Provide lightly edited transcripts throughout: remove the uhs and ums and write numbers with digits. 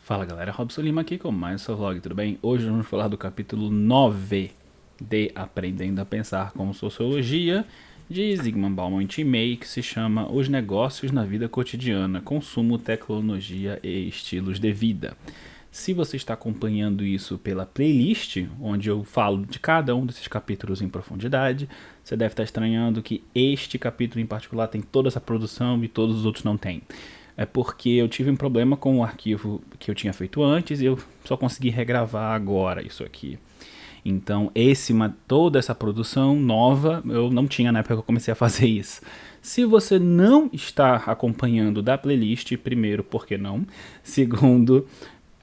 Fala galera, Robson Lima aqui com mais um seu vlog, tudo bem? Hoje vamos falar do capítulo 9 de Aprendendo a Pensar com Sociologia de Zygmunt Bauman e Tim May, que se chama Os Negócios na Vida Cotidiana, Consumo, Tecnologia e Estilos de Vida. Se você está acompanhando isso pela playlist, onde eu falo de cada um desses capítulos em profundidade, você deve estar estranhando que este capítulo em particular tem toda essa produção e todos os outros não têm. É porque eu tive um problema com o arquivo que eu tinha feito antes e eu só consegui regravar agora isso aqui. Então, toda essa produção nova eu não tinha na época que eu comecei a fazer isso. Se você não está acompanhando da playlist, primeiro, por que não? Segundo,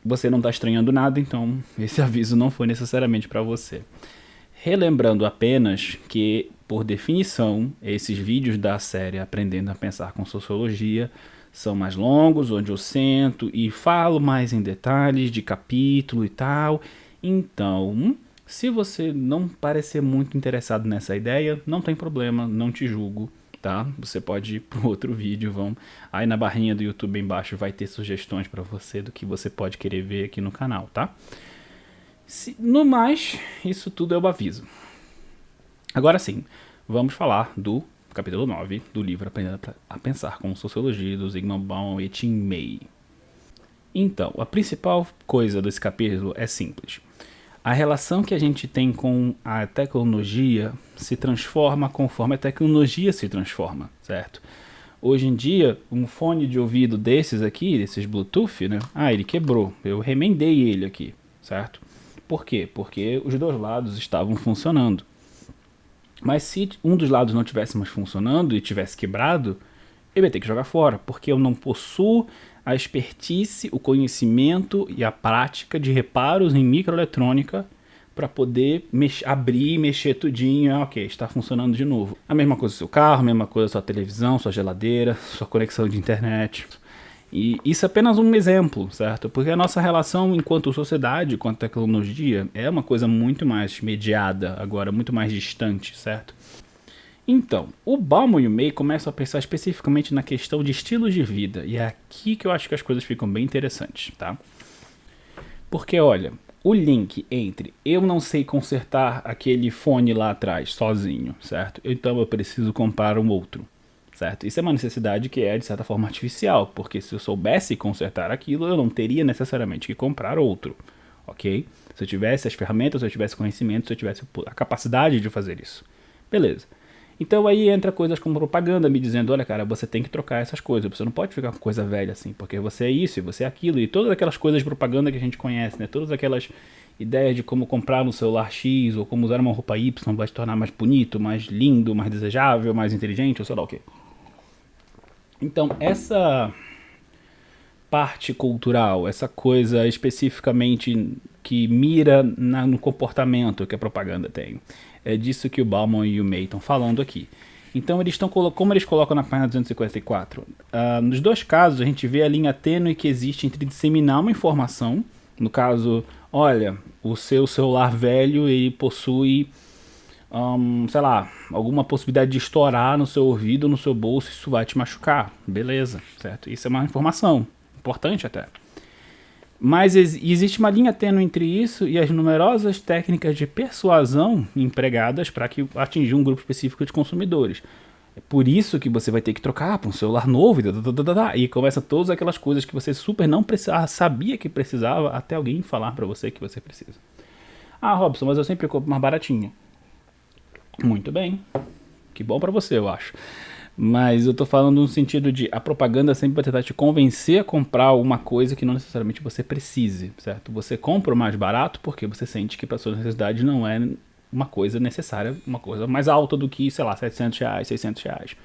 você não está estranhando nada, então esse aviso não foi necessariamente para você. Relembrando apenas que, por definição, esses vídeos da série Aprendendo a Pensar com Sociologia são mais longos, onde eu sento e falo mais em detalhes de capítulo e tal. Então, se você não parecer muito interessado nessa ideia, não tem problema, não te julgo, tá? Você pode ir para outro vídeo, aí na barrinha do YouTube embaixo vai ter sugestões para você do que você pode querer ver aqui no canal, tá? No mais, isso tudo é o aviso. Agora sim, vamos falar do capítulo 9 do livro Aprendendo a Pensar com Sociologia, do Zygmunt Bauman e Tim May. Então, a principal coisa desse capítulo é simples. A relação que a gente tem com a tecnologia se transforma conforme a tecnologia se transforma, certo? Hoje em dia, um fone de ouvido desses aqui, desses Bluetooth, né? Ele quebrou. Eu remendei ele aqui, certo? Por quê? Porque os dois lados estavam funcionando. Mas se um dos lados não estivesse mais funcionando e tivesse quebrado, eu ia ter que jogar fora, porque eu não possuo a expertise, o conhecimento e a prática de reparos em microeletrônica para poder abrir e mexer tudinho. Ok, está funcionando de novo. A mesma coisa do seu carro, a mesma coisa da sua televisão, sua geladeira, sua conexão de internet. E isso é apenas um exemplo, certo? Porque a nossa relação enquanto sociedade, enquanto tecnologia, é uma coisa muito mais mediada agora, muito mais distante, certo? Então, o Bauman e o May começam a pensar especificamente na questão de estilos de vida. E é aqui que eu acho que as coisas ficam bem interessantes, tá? Porque, olha, o link entre eu não sei consertar aquele fone lá atrás sozinho, certo? Então eu preciso comprar um outro. Certo? Isso é uma necessidade que é, de certa forma, artificial, porque se eu soubesse consertar aquilo, eu não teria necessariamente que comprar outro, ok? Se eu tivesse as ferramentas, se eu tivesse conhecimento, se eu tivesse a capacidade de fazer isso. Beleza. Então aí entra coisas como propaganda me dizendo, olha cara, você tem que trocar essas coisas, você não pode ficar com coisa velha assim, porque você é isso e você é aquilo, e todas aquelas coisas de propaganda que a gente conhece, né? Todas aquelas ideias de como comprar um celular X ou como usar uma roupa Y vai te tornar mais bonito, mais lindo, mais desejável, mais inteligente, ou sei lá o quê. Então, essa parte cultural, essa coisa especificamente que mira no comportamento que a propaganda tem, é disso que o Bauman e o May estão falando aqui. Então, como eles colocam na página 254, nos dois casos a gente vê a linha tênue que existe entre disseminar uma informação, no caso, olha, o seu celular velho ele possui sei lá, alguma possibilidade de estourar no seu ouvido, no seu bolso, isso vai te machucar. Beleza, certo? Isso é uma informação importante até. Mas existe uma linha tênue entre isso e as numerosas técnicas de persuasão empregadas para atingir um grupo específico de consumidores. É por isso que você vai ter que trocar para um celular novo e começa todas aquelas coisas que você super não precisava, sabia que precisava, até alguém falar para você que você precisa. Robson, mas eu sempre compro mais baratinho. Muito bem, que bom pra você, eu acho. Mas eu tô falando no sentido de a propaganda sempre vai tentar te convencer a comprar uma coisa que não necessariamente você precise, certo? Você compra o mais barato porque você sente que para sua necessidade não é uma coisa necessária, uma coisa mais alta do que, sei lá, R$700, R$600.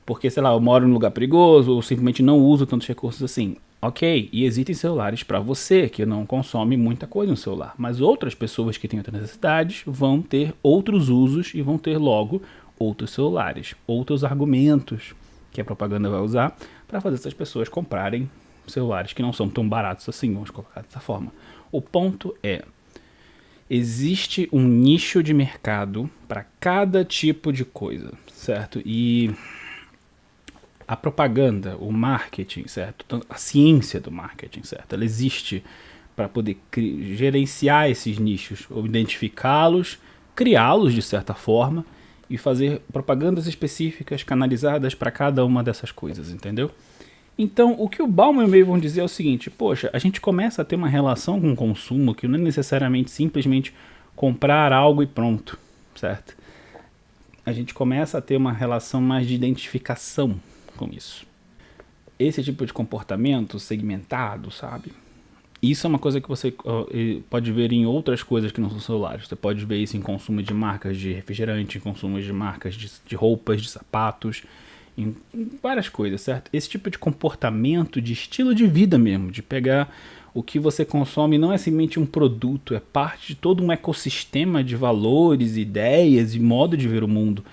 Porque, sei lá, eu moro num lugar perigoso ou simplesmente não uso tantos recursos assim. Ok, e existem celulares para você que não consome muita coisa no celular, mas outras pessoas que têm outras necessidades vão ter outros usos e vão ter logo outros celulares, outros argumentos que a propaganda vai usar para fazer essas pessoas comprarem celulares que não são tão baratos assim, vamos colocar dessa forma. O ponto é, existe um nicho de mercado para cada tipo de coisa, certo? E a propaganda, o marketing, certo? Então, a ciência do marketing, certo? Ela existe para poder gerenciar esses nichos, ou identificá-los, criá-los de certa forma e fazer propagandas específicas canalizadas para cada uma dessas coisas, entendeu? Então, o que o Bauman e o May vão dizer é o seguinte: poxa, a gente começa a ter uma relação com o consumo que não é necessariamente simplesmente comprar algo e pronto, certo? A gente começa a ter uma relação mais de identificação com isso. Esse tipo de comportamento segmentado, sabe? Isso é uma coisa que você pode ver em outras coisas que não são celulares. Você pode ver isso em consumo de marcas de refrigerante, em consumo de marcas de roupas, de sapatos, em várias coisas, certo? Esse tipo de comportamento, de estilo de vida mesmo, de pegar o que você consome não é simplesmente um produto, é parte de todo um ecossistema de valores, ideias e modo de ver o mundo.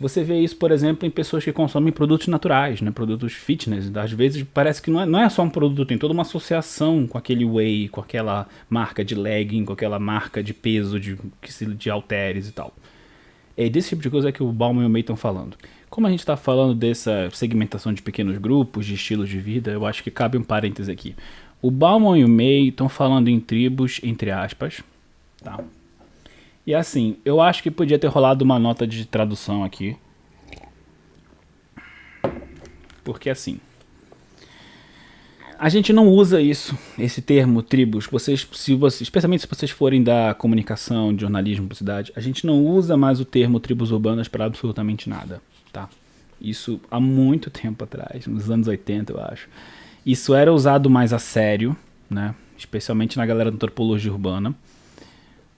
Você vê isso, por exemplo, em pessoas que consomem produtos naturais, né? Produtos fitness. Às vezes parece que não é só um produto, tem toda uma associação com aquele whey, com aquela marca de legging, com aquela marca de peso, de halteres e tal. É desse tipo de coisa que o Bauman e o May estão falando. Como a gente está falando dessa segmentação de pequenos grupos, de estilos de vida, eu acho que cabe um parêntese aqui. O Bauman e o May estão falando em tribos, entre aspas, tá? E assim, eu acho que podia ter rolado uma nota de tradução aqui. Porque assim, a gente não usa esse termo tribos. Especialmente se vocês forem da comunicação, de jornalismo, publicidade, a gente não usa mais o termo tribos urbanas para absolutamente nada, tá? Isso há muito tempo atrás, nos anos 80, eu acho. Isso era usado mais a sério, né? Especialmente na galera da antropologia urbana.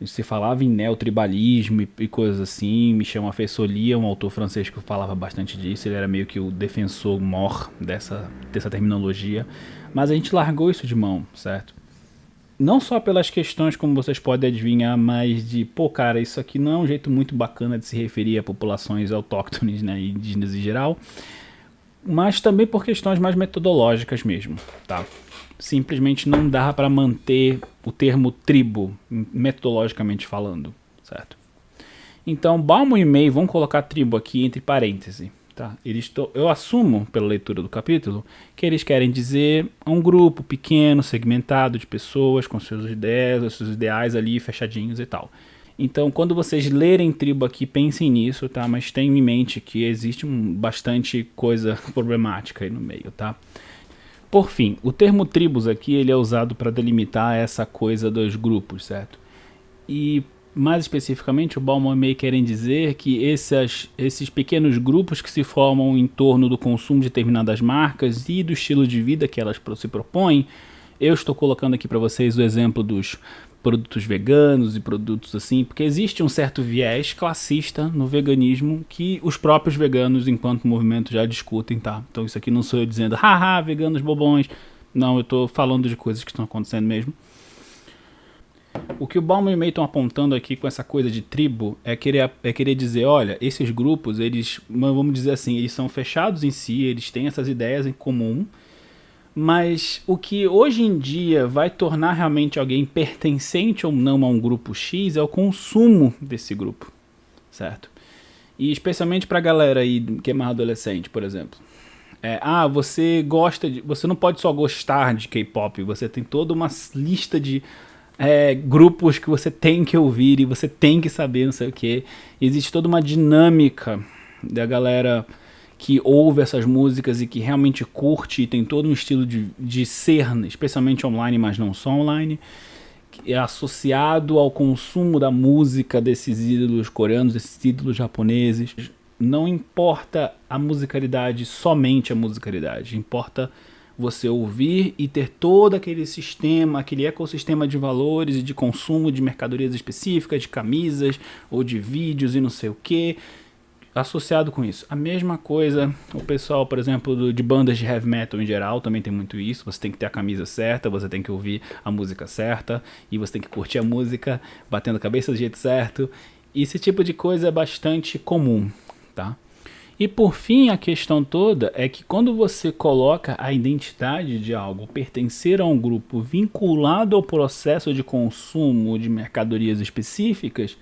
Se falava em neotribalismo e coisas assim. Michel Afessoli, um autor francês que falava bastante disso. Ele era meio que o defensor mor dessa terminologia. Mas a gente largou isso de mão, certo? Não só pelas questões, como vocês podem adivinhar, mas de, pô, cara, isso aqui não é um jeito muito bacana de se referir a populações autóctones, né, indígenas em geral. Mas também por questões mais metodológicas mesmo, tá? Simplesmente não dá para manter o termo tribo, metodologicamente falando, certo? Então, Bauman e May vão colocar tribo aqui entre parênteses, tá? Eu assumo, pela leitura do capítulo, que eles querem dizer um grupo pequeno, segmentado de pessoas com suas ideias, seus ideais ali fechadinhos e tal. Então, quando vocês lerem tribo aqui, pensem nisso, tá? Mas tenham em mente que existe bastante coisa problemática aí no meio, tá? Por fim, o termo tribos aqui ele é usado para delimitar essa coisa dos grupos, certo? E mais especificamente o Bauman e May querem dizer que esses pequenos grupos que se formam em torno do consumo de determinadas marcas e do estilo de vida que elas se propõem, eu estou colocando aqui para vocês o exemplo dos produtos veganos e produtos assim, porque existe um certo viés classista no veganismo que os próprios veganos, enquanto movimento, já discutem, tá? Então isso aqui não sou eu dizendo, haha, veganos bobões. Não, eu tô falando de coisas que estão acontecendo mesmo. O que o Bauman e May estão apontando aqui com essa coisa de tribo é querer dizer, olha, esses grupos, eles, vamos dizer assim, eles são fechados em si, eles têm essas ideias em comum, mas o que hoje em dia vai tornar realmente alguém pertencente ou não a um grupo X é o consumo desse grupo, certo? E especialmente pra galera aí que é mais adolescente, por exemplo. Você não pode só gostar de K-pop, você tem toda uma lista de grupos que você tem que ouvir e você tem que saber, não sei o que. Existe toda uma dinâmica da galera que ouve essas músicas e que realmente curte e tem todo um estilo de ser, especialmente online, mas não só online, que é associado ao consumo da música desses ídolos coreanos, desses ídolos japoneses. Não importa a musicalidade, somente a musicalidade, importa você ouvir e ter todo aquele sistema, aquele ecossistema de valores e de consumo de mercadorias específicas, de camisas ou de vídeos e não sei o que, associado com isso. A mesma coisa, o pessoal, por exemplo, de bandas de heavy metal em geral também tem muito isso. Você tem que ter a camisa certa, você tem que ouvir a música certa e você tem que curtir a música batendo a cabeça do jeito certo. Esse tipo de coisa é bastante comum, tá? E por fim, a questão toda é que quando você coloca a identidade de algo, pertencer a um grupo vinculado ao processo de consumo de mercadorias específicas,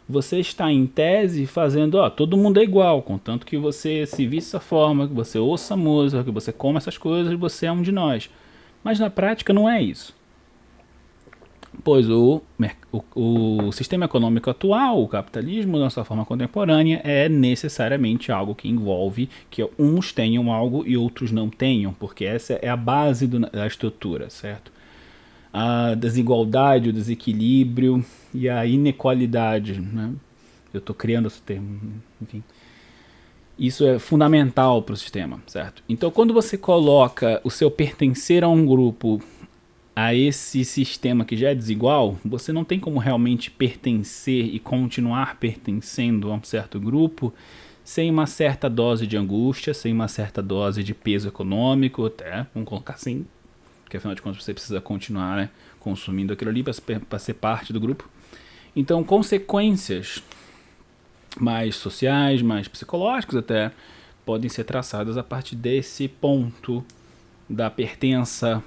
você está em tese fazendo, todo mundo é igual, contanto que você se vista dessa forma, que você ouça música, que você coma essas coisas, você é um de nós. Mas na prática não é isso. Pois o sistema econômico atual, o capitalismo, na sua forma contemporânea, é necessariamente algo que envolve que uns tenham algo e outros não tenham, porque essa é a base da estrutura, certo? A desigualdade, o desequilíbrio e a inequalidade, né? Eu estou criando esse termo, enfim. Isso é fundamental para o sistema, certo? Então, quando você coloca o seu pertencer a um grupo a esse sistema que já é desigual, você não tem como realmente pertencer e continuar pertencendo a um certo grupo sem uma certa dose de angústia, sem uma certa dose de peso econômico, até, vamos colocar assim, porque afinal de contas você precisa continuar, né, consumindo aquilo ali para ser parte do grupo. Então, consequências mais sociais, mais psicológicas até, podem ser traçadas a partir desse ponto da pertença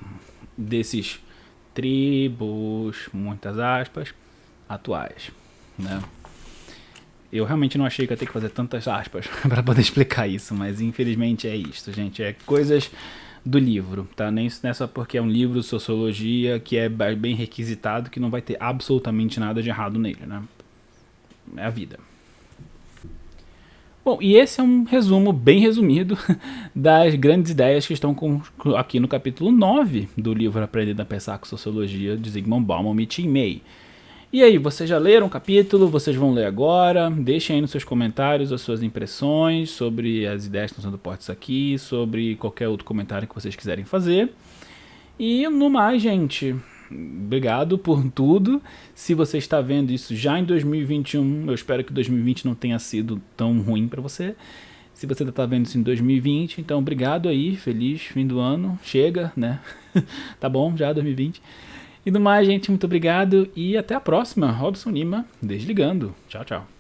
desses tribos, muitas aspas, atuais, né? Eu realmente não achei que ia ter que fazer tantas aspas para poder explicar isso, mas infelizmente é isso, gente. É coisas do livro, tá? Nem não é só porque é um livro de sociologia que é bem requisitado que não vai ter absolutamente nada de errado nele, né? É a vida. Bom, e esse é um resumo bem resumido das grandes ideias que estão aqui no capítulo 9 do livro Aprendendo a Pensar com Sociologia, de Zygmunt Bauman e Tim May. E aí, vocês já leram o capítulo? Vocês vão ler agora? Deixem aí nos seus comentários as suas impressões sobre as ideias que estão sendo postas aqui, sobre qualquer outro comentário que vocês quiserem fazer. E no mais, gente, obrigado por tudo. Se você está vendo isso já em 2021, eu espero que 2020 não tenha sido tão ruim para você. Se você está vendo isso em 2020, então obrigado aí, feliz fim do ano. Chega, né? Tá bom, já 2020. E do mais, gente, muito obrigado e até a próxima. Robson Lima, desligando. Tchau, tchau.